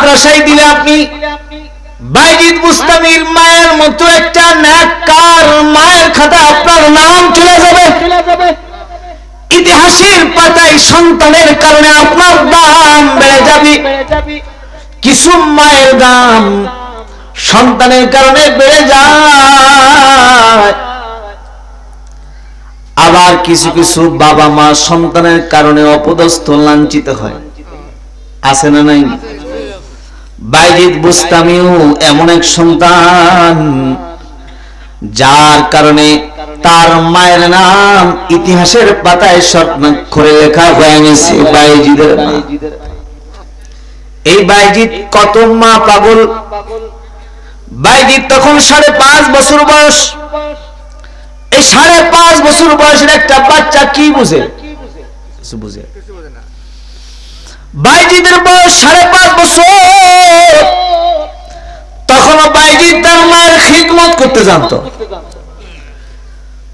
মাদ্রাসায় দিলে আপনি বাইজিদ বুস্তামির মায়ের মতো একটা নেককার মায়ের খাতা আপনার নাম চলে যাবে। ইতিহাসের পাতায় সন্তানের কারণে আপনার দাম বেড়ে যাবে। কিছু মায়ের দাম সন্তানের কারণে বেড়ে যায়, আবার কিছু কিছু বাবা মা সন্তানের কারণে অপদস্থ লাঞ্ছিত হয়, আছে না নাই? বাইজিদ বুস্তামিও এমন এক সন্তান যার কারণে তার মায়ের নাম ইতিহাসের পাতায় স্বর্ণাক্ষরে লেখা হয়ে গেছে বাইজিদের মা। এই বাইজিদ কত মা পাগল। বাইজিদ তখন 5.5 বছর বয়স। এই 5.5 বছর বয়সের একটা বাচ্চা কি বুঝে? কিছু বুঝে না। বাইজিদের বয়স 5.5 বছর। তখন বাইজিদ তার মায়ের খিদমত করতে জানতো।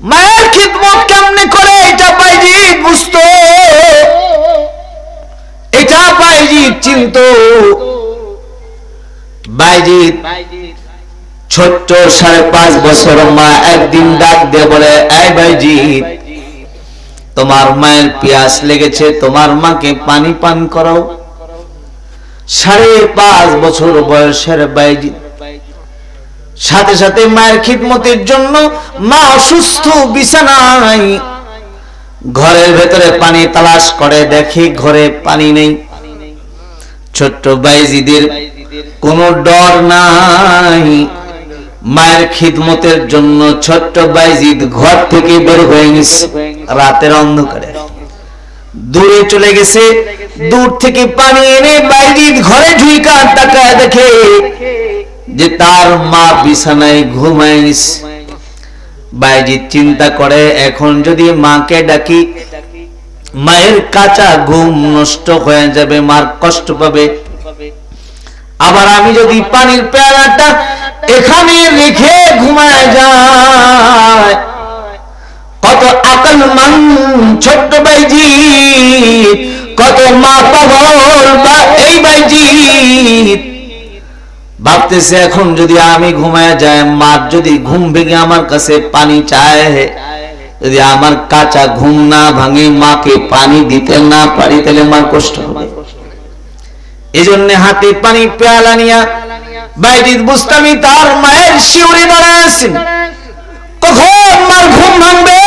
মায়ের খিদমত কেমনে করে এটা বাইজিদ বুঝতো, এটা বাইজিদ চিনতো। বাইজিদ ছোট্ট 5.5 বছর মা একদিন ডাক দিয়ে বলে, এই বাইজিদ, তোমার মায়ের পিয়াস লেগেছে, তোমার মাকে পানি পান করাও। 5.5 বছর বয়সের বাইজিদ সাথে সাথে মায়ের খিদমতের জন্য মা অসুস্থ বিছানায়, ঘরের ভেতরে পানি তালাশ করে, দেখে ঘরে পানি নেই। ছোট্ট বাইজিদের কোনো ডর নাই। মায়ের খিদমতের জন্য ছোট্ট বাইজিদ ঘর থেকে বের হয়ে গেছে। রাতের অন্ধকারে দূরে চলে গেছে। দূর থেকে পানি এনে বাইজিদ ঘরে ঢুইকা তাকায় দেখে যে তার মা বিছানায় ঘুমায় গেছে। বাইজিদ চিন্তা করে, এখন যদি মাকে ডাকি মায়ের কাঁচা ঘুম নষ্ট হয়ে যাবে, মার কষ্ট পাবে। আবার আমি যদি পানির পেয়ালাটা এখানে রেখে ঘুমায় যায়, কত আকলমান ছোট্ট বাইজিদ, কত মা পাগল এই বাইজিদ ভাবতেছে, এখন যদি আমি ঘুমায় যায়, মার যদি ঘুম ভেঙে আমার কাছে পানি চায়, যদি আমার কাঁচা ঘুম না ভাঙে, মাকে পানি দিতে না পারি, তাহলে মার কষ্ট হবে। এই জন্য হাতে পানি পেয়ালা নিয়া বাইজিদ বুস্তামি তার মায়ের শিউরে দাঁড়ায় আছেন। কখন মার ঘুম ভাঙবে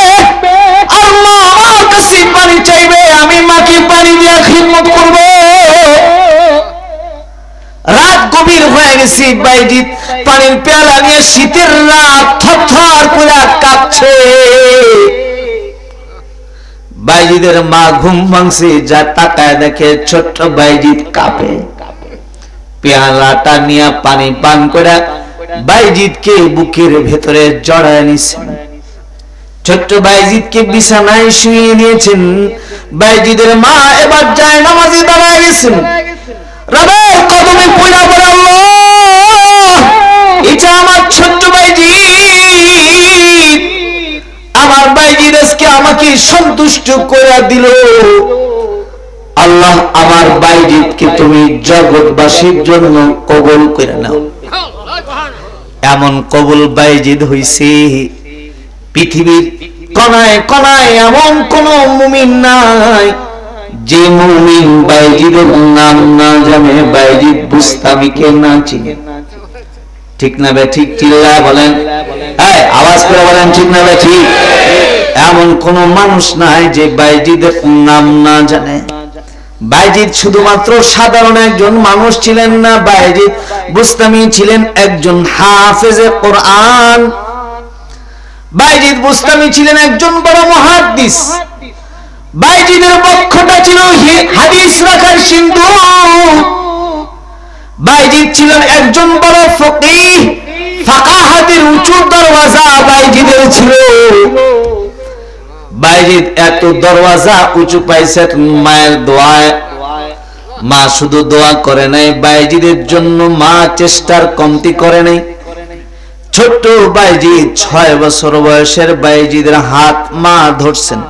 আর মা আমার কাছে পানি চাইবে, আমি মাকে পানি দিয়া খিদমত করব। রাত গভীর হয়ে গেছে। বাইজিদ পানির পেয়ালা নিয়ে, শীতের রাত, থরথর করে কাঁপছে। বাইজিদের মা ঘুম ভাঙছে, যা তাকায় দেখে ছোট্ট বাইজিদ কাঁপে। পেয়ালাটা নিয়ে পানি পান করে বাইজিদকে বুকের ভেতরে জড়ায় নিছেন। ছোট্ট বাইজিদকে বিছানায় শুইয়ে নিয়েছেন। বাইজিদের মা এবার যায় নামাজে দাঁড়ায় গেছেন। রবের কদমে পড়া পড়ে, আল্লাহ, এটা আমার ছোট্ট বাইজিদ, আমার বাইজিদ আজকে আমাকে সন্তুষ্ট করে দিল। আল্লাহ, আমার বাইজিদকে তুমি জগৎবাসীর জন্য কবুল করে নাও। এমন কবুল বাইজিদ হইছে, পৃথিবীর কোনায় কোনায় এমন কোন মুমিন নাই যে মুমিন বাইজিদের নাম না জানে, বাইজিদ বুস্তামিকে না চিনে। ঠিক না বে ঠিক? চিল্লায় বলেন, আওয়াজ করে বলেন, ঠিক না বে ঠিক? এমন কোন মানুষ নাই যে বাইজিদের নাম না জানে। বাইজিদ শুধুমাত্র সাধারণ একজন মানুষ ছিলেন না, বাইজিদ বুস্তামি ছিলেন একজন হাফেজে কোরআন। বাইজিদ বুস্তামি ছিলেন একজন বড় মুহাদ্দিস। বাইজিদের বক্ষটা ছিল হাদিস রাখার সিন্ধু। বাইজিদ ছিলেন একজন বড় ফকিহ। ফাকাহাতের উঁচু দরওয়াজা বাইজিদের ছিল। বাইজিদ এত দরওয়াজা উঁচু পাইছে মায়ের দোয়ায়। মা শুধু দোয়া করে নাই, বাইজিদের জন্য মা চেষ্টার কমতি করে নাই। ছোট্ট বাইজিদ 6 বছর বয়সের বাইজিদের হাত মা ধরছেন,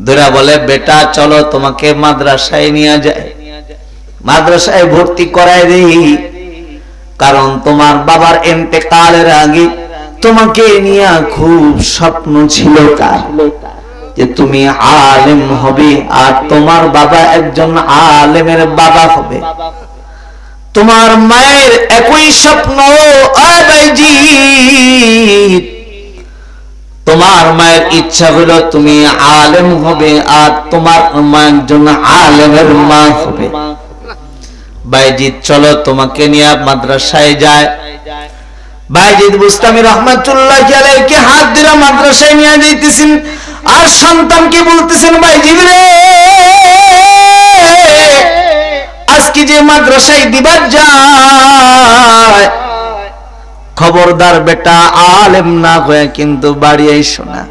ধরে বলে, বেটা চলো তোমাকে মাদ্রাসায় নিয়ে যায়। মাদ্রাসায় ভর্তি করায় দেই, কারণ তোমার বাবার ইন্তেকালের আগে তোমাকে নিয়ে খুব স্বপ্ন ছিল কার, যে তুমি আলেম হবে, আর তোমার বাবা একজন আলেমের বাবা হবে। তোমার মায়ের একই স্বপ্ন, তোমার মায়ের ইচ্ছা হলো তুমি আলেম হবে, আর তোমার মা একজন আলেমের মা হবে। বাইজিদ চলো তোমাকে নিয়ে মাদ্রাসায় যায়। বাইজিদ বুস্তামি রহমাতুল্লাহি আলাইহি হাত ধরে মাদ্রাসায় নিয়ে যাইতেছেন, আর সন্তানকে বলতেছেন, বাইজিদ রে, আজকে যে মাদ্রাসায় দিবার যায়, খবরদার বেটা আলেম না হয়ে কিন্তু বাড়ি আইসো না।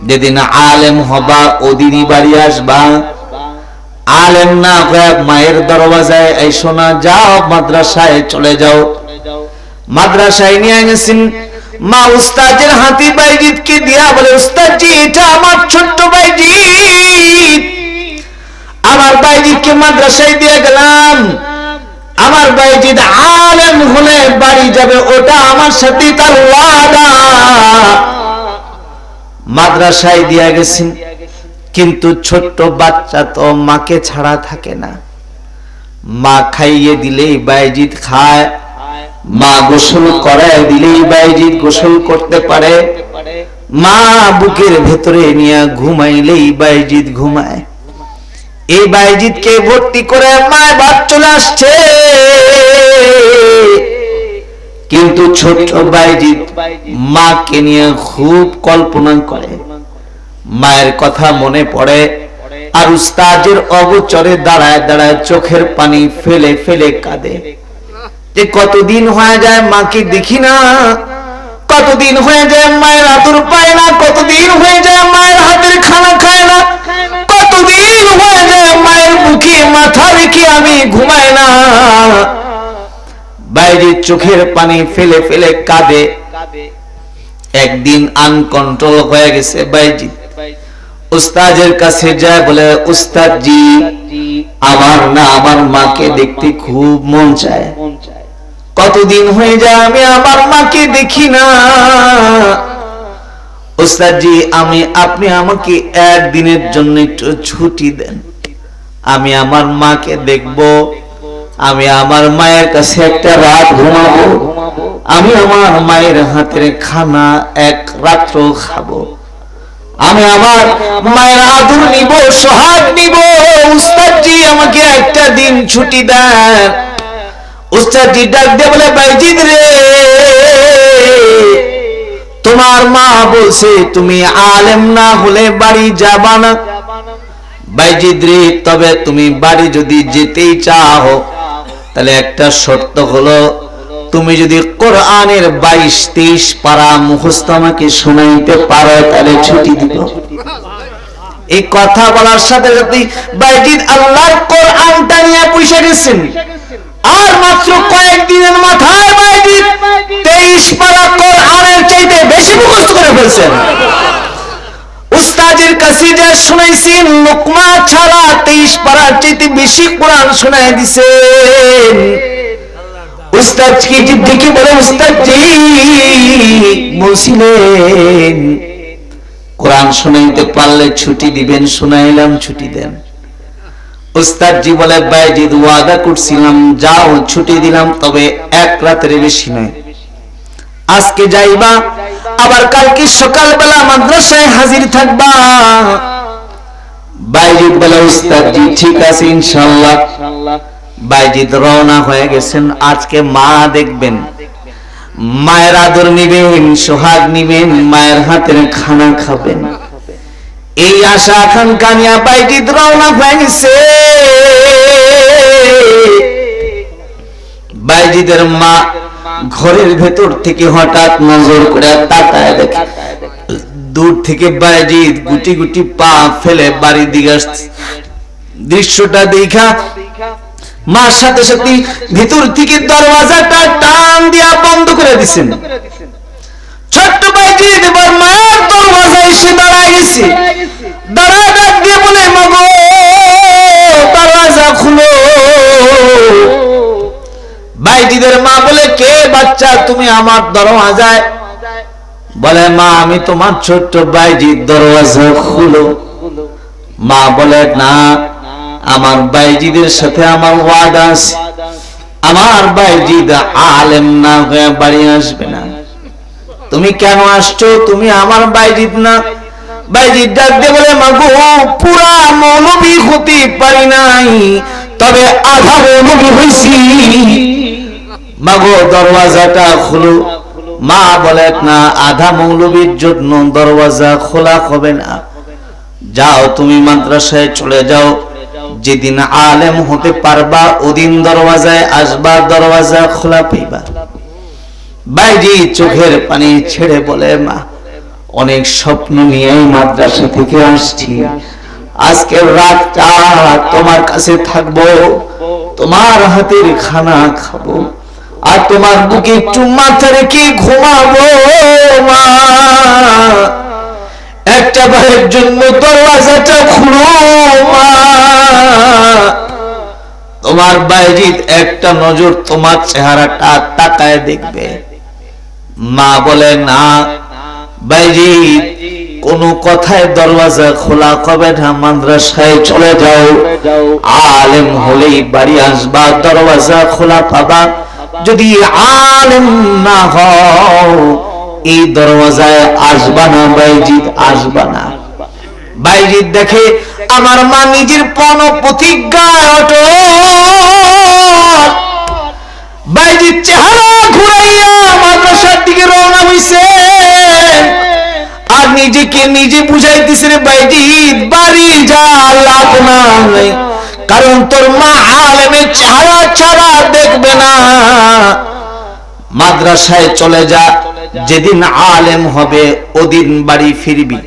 যেদিন আলেম হবা ওদিনই বাড়ি আসবা, আলেম না হয়ে মায়ের দরওয়াজায় আইসো না, যাও মাদ্রাসায় চলে যাও। মাদ্রাসায় নিয়ে গেছেন, মা উস্তাদের হাতে বাইজিদকে দিয়া বলে, উস্তাদজি এটা আমার ছোট্ট বাইজিদ, আমার বাইজিদকে মাদ্রাসায় দিয়ে গেলাম, আমার বাইজিদ আলেম হলে বাড়ি যাবে, ওটা আমার সাথে তার ওয়াদা। মাদ্রাসায় দিয়া গেছেন, কিন্তু ছোট্ট বাচ্চা তো মাকে ছাড়া থাকে না। মা খাইয়ে দিলেই বাইজিদ খায়, মা গোসল করায় দিলেই বাইজিদ গোসল করতে পারে, মা বুকের ভেতরে নিয়ে ঘুমাইলেই বাইজিদ ঘুমায়। এই বাইজিদকে ভর্তি করে মায়ের বাদ চলে আসছে, কিন্তু ছোট্ট বাইজিদ মাকে নিয়ে খুব কল্পনা করে, মায়ের কথা মনে পড়ে, আর উস্তাদের অগোচরে দাঁড়ায় দাঁড়ায় চোখের পানি ফেলে ফেলে কাঁদে, যে কতদিন হয়ে যায় মাকে দেখি না, কতদিন হয়ে যায় মায়ের আদর পায় না, কতদিন হয়ে যায় মায়ের হাতের খানা খায় না, কতদিন হয়ে যায় মায়ের বুকে মাথা রেখে আমি ঘুমাই না। বাইরে চোখের পানি ফেলে ফেলে কাঁদে। একদিন আনকন্ট্রোল হয়ে গেছে বাইজিদ, উস্তাদের কাছে যায়, বলে, উস্তাদজি আমার না আমার মাকে দেখতে খুব মন চায়, কতদিন হয়ে যায় আমি আমার মাকে দেখি না। উস্তাদজি আপনি আমাকে একদিনের জন্য একটু ছুটি দেন, আমি আমার মাকে দেখব, আমি আমার মায়ের কাছে একটা রাত ঘুমাবো, আমি আমার মায়ের হাতের খানা এক রাত্র খাবো, আমি আমার মায়ের আদর নিব, সোহাগ নিব, উস্তাদজি আমাকে একটা দিন ছুটি দেন। উস্তাদজি ডাক দিয়ে বলে, বাইজিদ রে, তোমার মা বলছে তুমি আলেম না হলে বাড়ি যাবা না। বাইজিদ রে, তবে তুমি বাড়ি যদি যেতেই চাও, তাহলে একটা শর্ত হলো, তুমি যদি কোরআনের 22-23 পারা মুখস্থ আমাকে শোনাইতে পারো, তাহলে ছুটি দিব। এই কথা বলার সাথে সাথে বাইজিদ আল্লাহর কোরআনটা নিয়ে পয়সা গেছেন, আর মাত্র কয়েকদিনের মাথায় বাইজিদ 23 পারা কোরআনের চাইতে বেশি মুখস্থ করে ফেলছেন। উস্তাদের কাছে যা শুনাইছেন, লোকমা ছাড়া 23 পারার চাইতে বেশি কোরআন শোনায় দিছেন। উস্তাদকে দেখে বলে, উস্তাদজি বলছিলেন কোরআন শোনাইতে পারলে ছুটি দিবেন, শোনাইলাম ছুটি দেন। উস্তাদজি বলে, বাইজিদ ওয়াদা করছিলাম, যাও ছুটি দিলাম, তবে এক রাতের বেশি নয়, আজকে যাইবা, আবার কালকে সকালবেলা মাদ্রাসায় হাজির থাকবা। বাইজিদ বলে, উস্তাদজি ঠিক আছে ইনশাআল্লাহ। বাইজিদ রওনা হয়ে গেছেন, আজকে মা দেখবেন, মায়ের আদর নিবেন, সোহাগ নিবেন, মায়ের হাতের খানা খাবেন, এই আশা আকাঙ্ক্ষা নিয়ে বাইজিদ রওনা হয়ে গেছে। বাইজিদের মা ঘরের ভেতর থেকে হঠাৎ নজর করে তাকায় দেখে, দূর থেকে বাইজিদ গুটি গুটি পা ফেলে বাড়ির দিকে আসছে। দৃশ্যটা দেখা মার সাথে সাথে ভিতর থেকে দরওয়াজাটা টান দিয়া বন্ধ করে দিছেন। ছোট্ট বাইজিদ এবার মায়ের দরওয়াজায় এসে দাঁড়ায় গেছে, দাঁড়ায় ডাক দিয়ে বলে, মাগো দরওয়াজা খুলো। বাইজিদের মা বলে, কে বাচ্চা তুমি আমার দরওয়াজায়? বলে, মা আমি তোমার ছোট্ট বাইজির, দরওয়াজা খুলো। মা বলে, না, আমার বাইজিদের সাথে আমার ওয়াদা আছে, আমার বাইজিদ আলেম না হয়ে বাড়ি আসবে না। তুমি কেন আসছো? তুমি আমার বাইজিদ না। বাইজিদ ডাক দিয়ে বলে, মাগো পুরা মৌলবী হতে পারি নাই, তবে আধা মৌলবী হইছি, মাগো দরওয়াজাটা খুলো। মা বলে, না, আধা মৌলবীর জন্য দরওয়াজা খোলা হবে না। যাও তুমি মাদ্রাসায় চলে যাও, যেদিন আলেম হতে পারবা ওদিন দরওয়াজায় আসবা, দরওয়াজা খোলা পাইবা। বাইজি চোখের পানি ছেড়ে বলে, মা অনেক স্বপ্ন নিয়ে মাদ্রাসা থেকে আসছি, আজকের রাতটা তোমার কাছে থাকবো, তোমার হাতের খানা খাবো, আর তোমার বুকে একটু মাথা রেখে ঘুমাবো। মা একটা বারের জন্য দরওয়াজাটা খুলো মা, তোমার বাইজিদ একটা নজর তোমার চেহারাটা তাকায় দেখবে। মা বলে, না বাইজিদ কোন কথায় দরওয়াজা খোলা হবে না, মাদ্রাসায় চলে যাও, আলেম হলেই বাড়ি আসবা, দরওয়াজা খোলা পাবা। যদি আলেম না হও এই দরওয়াজায় আসবা না, বাইজিদ আসবা না। বাইজিদ দেখে আমার মা নিজের পণ প্রতিজ্ঞায় অটল। বাইজিদ চেহারা ঘুরাইয়া মাদ্রাসার দিকে রওনা হইছে, আর নিজেকে নিজে বুঝাইতেছে, রে বাইজিদ বাড়ি যা লাভ নাই, কারণ তোর মা আলেমের চেহারা ছাড়া দেখবে না। মাদ্রাসায় চলে যা, যেদিন আলেম হবে ওদিন বাড়ি ফিরবি।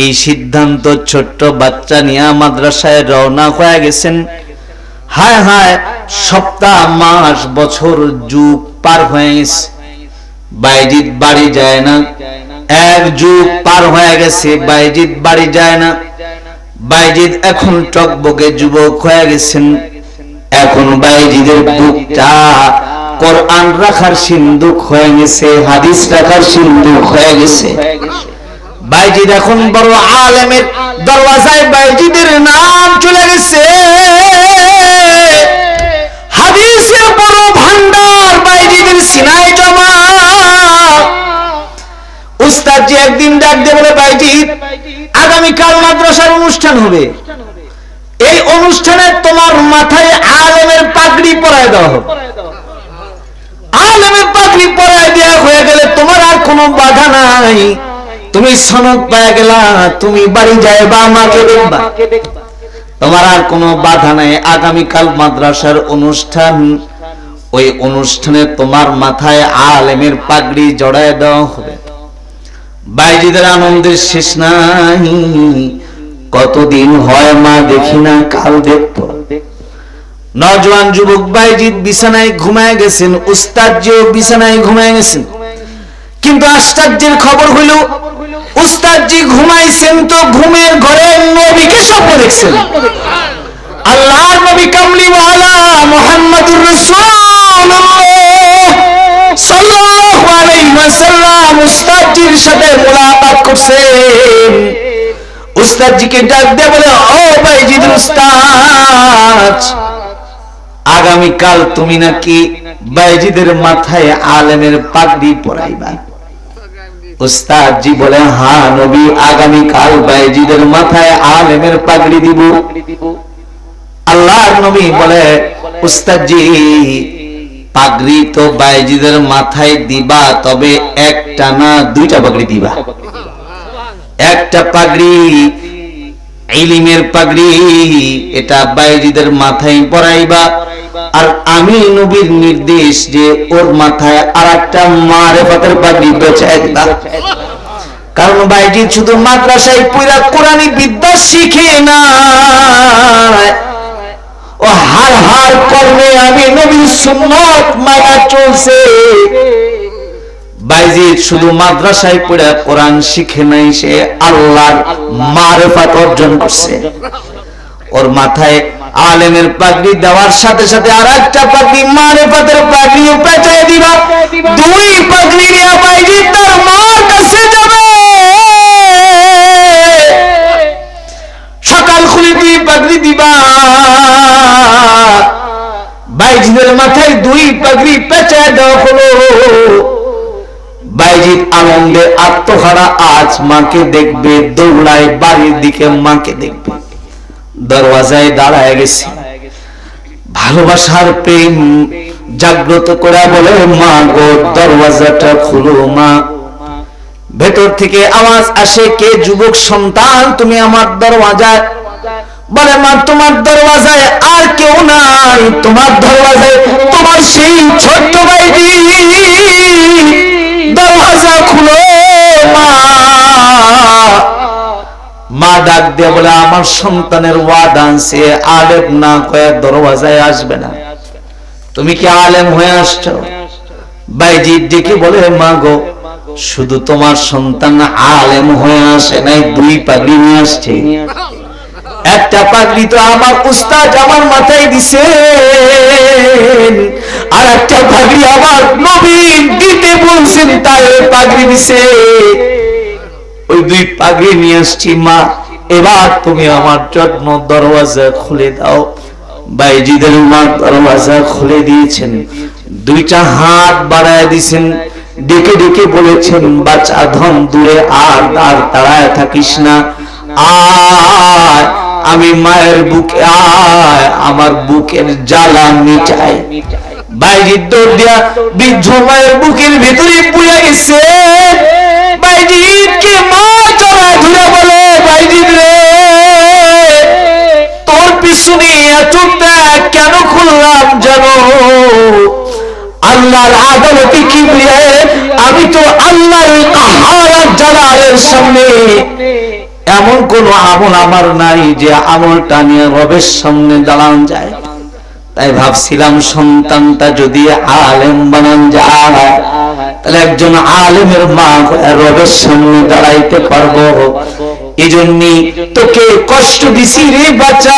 এই সিদ্ধান্ত ছোট্ট বাচ্চা নিয়ে মাদ্রাসায় রওনা হয়ে গেছেন। হায় হায়, সপ্তাহ মাস বছর যুগ পার হয়ে গেছে, বাইজিদ বাড়ি যায় না। এক যুগ পার হয়ে গেছে, বাইজিদ বাড়ি যায় না। বাইজিদ এখন টকবকে যুবক হয়ে গেছেন। এখন বাইজিদের বুকটা কোরআন রাখার সিন্ধুক হয়ে গেছে, হাদিস রাখার সিন্ধুক হয়ে গেছে। বাইজিদ এখন বড় আলেমের দরওয়াজায় বাইজিদের নাম চলে গেছে। হাদিসের বড় ভান্ডার বাইজিদের সিনায় জমা। উস্তাদজি একদিন ডাক দিয়ে বলে, বাইজিদ আগামীকাল মাদ্রাসার অনুষ্ঠান হবে, এই অনুষ্ঠানে তোমার মাথায় আলেমের পাগড়ি পরায় দেওয়া হবে। আলেমের পাগড়ি পরায় দেওয়া হয়ে গেলে তোমার আর কোনো বাধা নাই, তুমি সনদ পেয়ে গেলা, তুমি বাড়ি যাইবা, আমাকে দেখবা, তোমার আর কোনো বাধা নাই। আগামীকাল মাদ্রাসার অনুষ্ঠান, ওই অনুষ্ঠানে তোমার মাথায় আলেমের পাগড়ি জড়ায় দেওয়া হবে। বাইজিদের আনন্দের শেষ নাই। কতদিন হয় মা দেখি না, কাল দেখবো। নওজোয়ান যুবক বাইজিদ বিছানায় ঘুমায় গেছেন, উস্তাদজিও বিছানায় ঘুমায় গেছেন। কিন্তু আশ্চর্যের খবর হইল, উস্তাদজি ঘুমাইছেন তো ঘুমের ঘরে নবীকে স্বপ্ন দেখছেন। আল্লাহর নবী কামলিওয়ালা মুহাম্মদুর রাসূলুল্লাহ সাল্লাল্লাহু আলাইহি ওয়াসাল্লাম উস্তাদজির সাথে মুলাকাত করছেন। উস্তাদজিকে ডাক দিয়ে বলে, ও বাইজিদ উস্তাদ, আগামীকাল তুমি নাকি বাইজিদের মাথায় আলেমের পাগড়ি পরাইবা। উস্তাদজি বলে, হ্যাঁ নবী, আগামীকাল বাইজিদের মাথায় আলেমের পাগড়ি দিব। আল্লাহর নবী বলে, উস্তাদজি পাগড়ি তো বাইজিদের মাথায় দিবা, তবে একটা না দুইটা পাগড়ি দিবা। একটা পাগড়ি ইলমের পাগড়ি, এটা বাইজিদের মাথায় পরাইবা, আর আমি নবীর নির্দেশ যে ওর মাথায় আরেকটা মারেফাতের পাগড়ি পেঁচায় দিবা। কারণ বাইজিদ শুধু মাদ্রাসায় পুরা কোরআনী বিদ্যা শিখে না, ও হার হার কর্মে আমি নবীর সুন্নাত মানা চলছে। বাইজিদ শুধু মাদ্রাসায় পড়ে কোরআন শিখে নাই, সে আল্লাহর মারেফাত অর্জন করছে। ওর মাথায় আলেমের পাগড়ি দেওয়ার সাথে সাথে আর একটা পাগড়ি মারিফাতের পাগড়িও পেঁচায় দিবা। দুই পাগড়ি নিয়ে বাইজি তার মার কাছে যাবে। সকাল খুলে দুই পাগড়ি দিবা। বাইজিদের মাথায় দুই পাগড়ি পেঁচায় দেওয়া হলো। বাইজিদ আনন্দে আত্মহারা, আজ মাকে দেখবে, দৌড়ায় বাড়ির দিকে মাকে দেখবে। দরওয়াজায় দাঁড়ায় গেছে, ভালোবাসার প্রেম জাগ্রত করে বলে, মা গো দরওয়াজাটা খুলো মা। ভেতর থেকে আওয়াজ আসে, কে যুবক সন্তান তুমি আমার দরওয়াজায়? বলে, মা তোমার দরওয়াজায় আর কেউ নাই, তোমার দরওয়াজায় তোমার সেই ছোট্ট বাইজি। দরওয়াজা খুলো মা। মা ডাক দিয়ে বলে, আমার সন্তানের ওয়াদা আছে, আলেম না কয়ে দরওয়াজায় আসবে না। তুমি কি আলেম হয়ে আসছো? বাইজি ডেকে বলে, মা গো শুধু তোমার সন্তান আলেম হয়ে আসে নাই, দুই পাগড়ি নিয়ে আসছে। একটা পাগড়ি তো আমার উস্তাদ আমার মাথায় দিছে, আর একটা পাগড়ি আমার নবী দিতে বলছেন, তাই পাগড়ি দিছে। ওই দুই পাগড়ি নিয়ে আসছি মা, এবার তুমি আমার জন্য দরওয়াজা খুলে দাও। বাইজিদের মা দরওয়াজা খুলে দিয়েছেন, দুইটা হাত বাড়ায় দিয়েছেন, ডেকে ডেকে বলেছেন, বাচ্চা ধন দূরে আর দাঁড়ায় থাকিস না, আয় আমি মায়ের বুকে, আয় আমার বুকের জ্বালা মিটাই। বাইজিদ দৌড় দিয়া বৃদ্ধ মায়ের বুকের ভিতরে পুড়ে গেছে। বাইজিদকে মা জড়ায় ধরে বলে, বাইজিদ রে তোর পিছনে এত ব্যাগ কেন খুললাম জানো? আল্লাহর আদালতে কি বলে, আমি তো আল্লাহর কাহার জালালের সামনে এমন কোন আমল আমার নাই যে আমলটা নিয়ে রবের সামনে দাঁড়ান যায়। তাই ভাবছিলাম সন্তানটা যদি আলেম বানান যায়, তাহলে একজন আলেমের মা রবের সামনে দাঁড়াইতে পারবো। এই জন্যই তোকে কষ্ট দিছি রে বাচ্চা,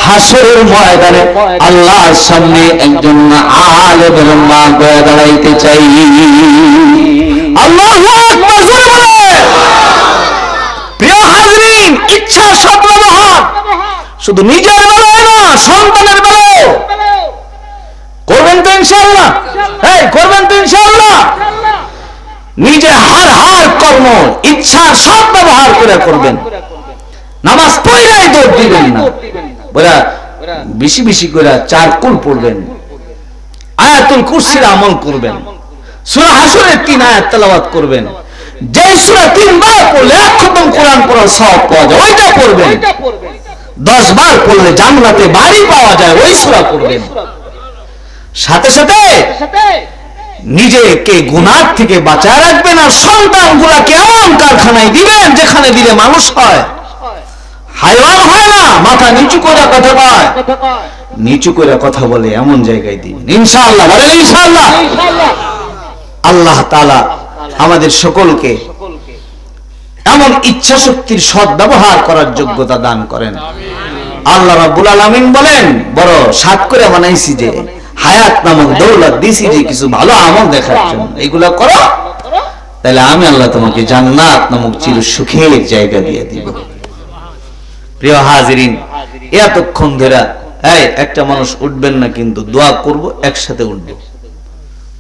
হাসরের ময়দানে আল্লাহর সামনে একজন আলেমের মা গয়া দাঁড়াইতে চাই। আল্লাহু আকবার জোরে বলেন। প্রিয় হাজরিন, ইচ্ছা স্বপ্ন মহান, শুধু নিজের বেলায় না, সন্তানের বেলায় করবেন তো ইনশাআল্লাহ। এই করবেন তো ইনশাআল্লাহ। নিজে হার কর্ম ইচ্ছা সব ব্যবহার করে করবেন। নামাজ পড়াই দৌড় দিবেন না, বলা বেশি বেশি করে চার কুল পড়বেন, আয়াতুল কুরসির আমল করবেন, সূরা হাসরের 3 আয়াত তেলাওয়াত করবেন। যে সূরা 3 বার পড়লে এক খতম কোরআন পড়ার সওয়াব পাওয়া যায়, ওইটা পড়বেন। 10 বার পড়লে জান্নাতে বাড়ি পাওয়া যায়, ওই সূরা পড়বেন। সাথে সাথে নিজেকে গুনাহ থেকে বাঁচায় রাখবেন, আর সন্তানগুলোকে এমন কারখানায় দিবেন যেখানে দিলে মানুষ হয়, হায়ওয়ান হয় না। মাথা নিচু করে কথা কয়, নিচু করে কথা বলে এমন জায়গায় দিবেন ইনশাআল্লাহ। বলেন ইনশাআল্লাহ। আল্লাহ তাআলা আমাদের সকলকে এমন ইচ্ছা শক্তির সৎ ব্যবহার করার যোগ্যতা দান করেন। আল্লাহ রাব্বুল আলামিন বলেন, বড় সাত করে বানাইছি যে হায়াত নামক দৌলত দিছি যে কিছু ভালো আমল দেখার জন্য, এগুলা করো, তাহলে আমি আল্লাহ তোমাকে জান্নাত নামক চির সুখের জায়গা দিয়ে দিব। প্রিয় হাজিরিন, এতক্ষণ ধরে একটা মানুষ উঠবেন না, কিন্তু দোয়া করব, একসাথে উঠব।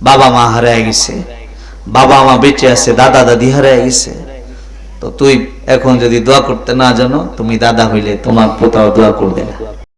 বাবা মা হারায় গেছে, বাবা মা বেঁচে আছে, দাদা দাদি হারায় গেছে, তো তুই এখন যদি দোয়া করতে না জানো, তুমি দাদা হইলে তোমার পোতাও দোয়া করবে না।